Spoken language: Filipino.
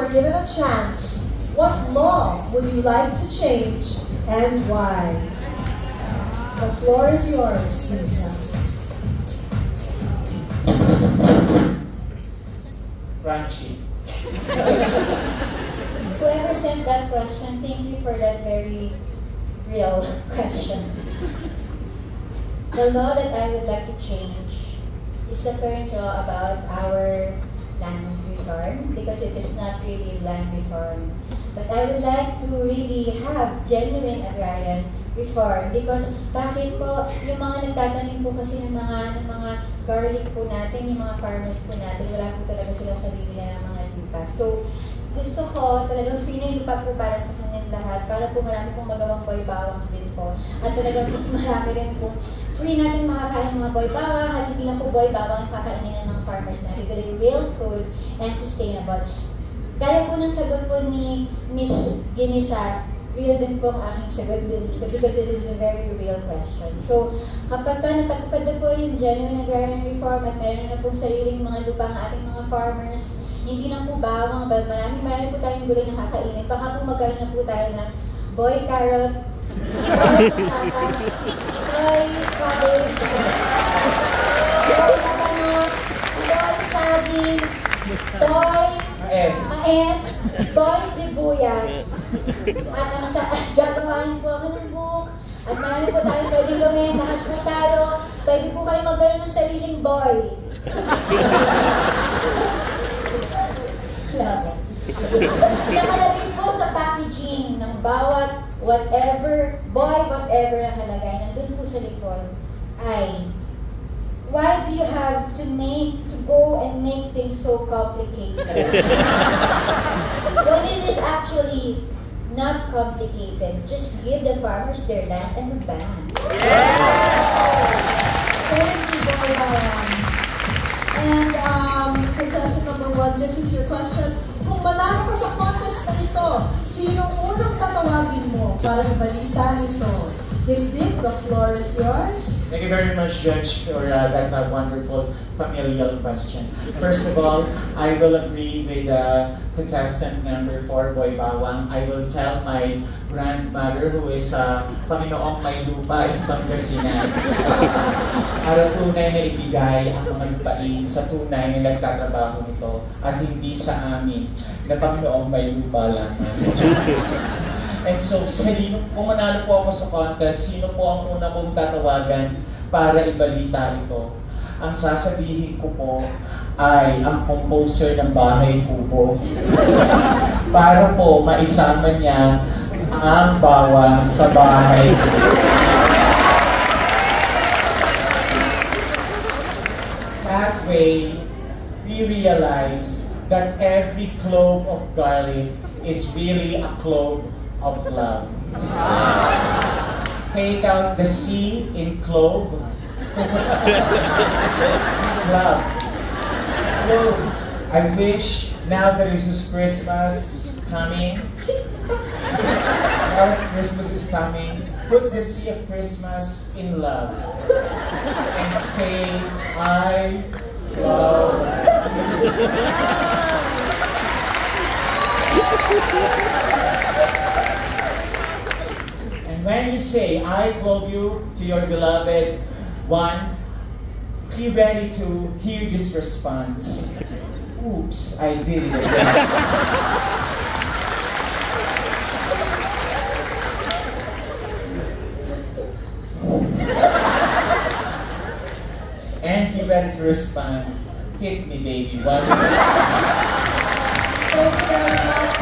were given a chance, what law would you like to change and why? The floor is yours, Lisa. Crunchy. Whoever sent that question, thank you for that very real question. The law that I would like to change is the current law about our land reform, because it is not really land reform. But I would like to really have genuine agrarian reform, because bakit po yung mga nagtatanim po kasi ng mga garlic po natin, yung mga farmers po natin, wala po talaga silang sarili na mga lupa. So gusto ko talagang free na lupa po para sa kanilang lahat, para po marami pong magawang boy bawang din po. At talagang marami rin po free natin makakain ng mga boy bawang, at hindi lang po boy bawang ang kakainin ng mga farmers natin, but real food and sustainable. Gaya po ng sagot po ni Miss Ginisa, real din po ang aking sagot din dito, because it is a very real question. So, kapag ka napatupad na po yung genuine agrarian reform at meron na pong sariling mga lupa ng ating mga farmers, hindi lang po bawang, marami po tayong gulay na kakainin. Baka po magkaroon na po tayo ng boy carrot, boy patatas, boy cabbage, boy labanos, boy saging, boy mais, boy sibuyas. At ang gagawain po ako ng book, at marami po tayong pwedeng gawin, lahat po tayo, pwede po kayo magkaroon ng sariling boy. Nakalagay po sa packaging ng bawat whatever nakalagay, nandun po sa likod, ay, why do you have to go and make things so complicated? Well, this is actually not complicated. Just give the farmers their land and the ban. Thank you, Boy Bawang. And contestant number 1, this is your question. Kung malaki ka sa contest na ito, sino unang tatawagin mo para ibalita nito? David, the floor is yours. Thank you very much, Judge, for that wonderful familial question. First of all, I will agree with contestant number 4, Boy Bawang. I will tell my grandmother, who is Panginoong May Lupa in Pangasinan, para tunay na ibigay ang mga lupain sa tunay na nagtatrabaho nito at hindi sa amin na Panginoong May Lupa lang. And so, kung manalo po ako sa contest, sino po ang una kong tatawagan para ibalita ito? Ang sasabihin ko po ay ang composer ng Bahay Kubo. Para po maisama niya ang bawang sa bahay kubo. That way, we realize that every clove of garlic is really a clove of love. Take out the C in clove. It's love. So, I wish now that this is Christmas coming, now that Christmas is coming, put the C of Christmas in love and say, I love you. And when you say, I love you to your beloved one, be ready to hear this response. Oops, I did it again. And be ready to respond. Hit me, baby. Thank you very much.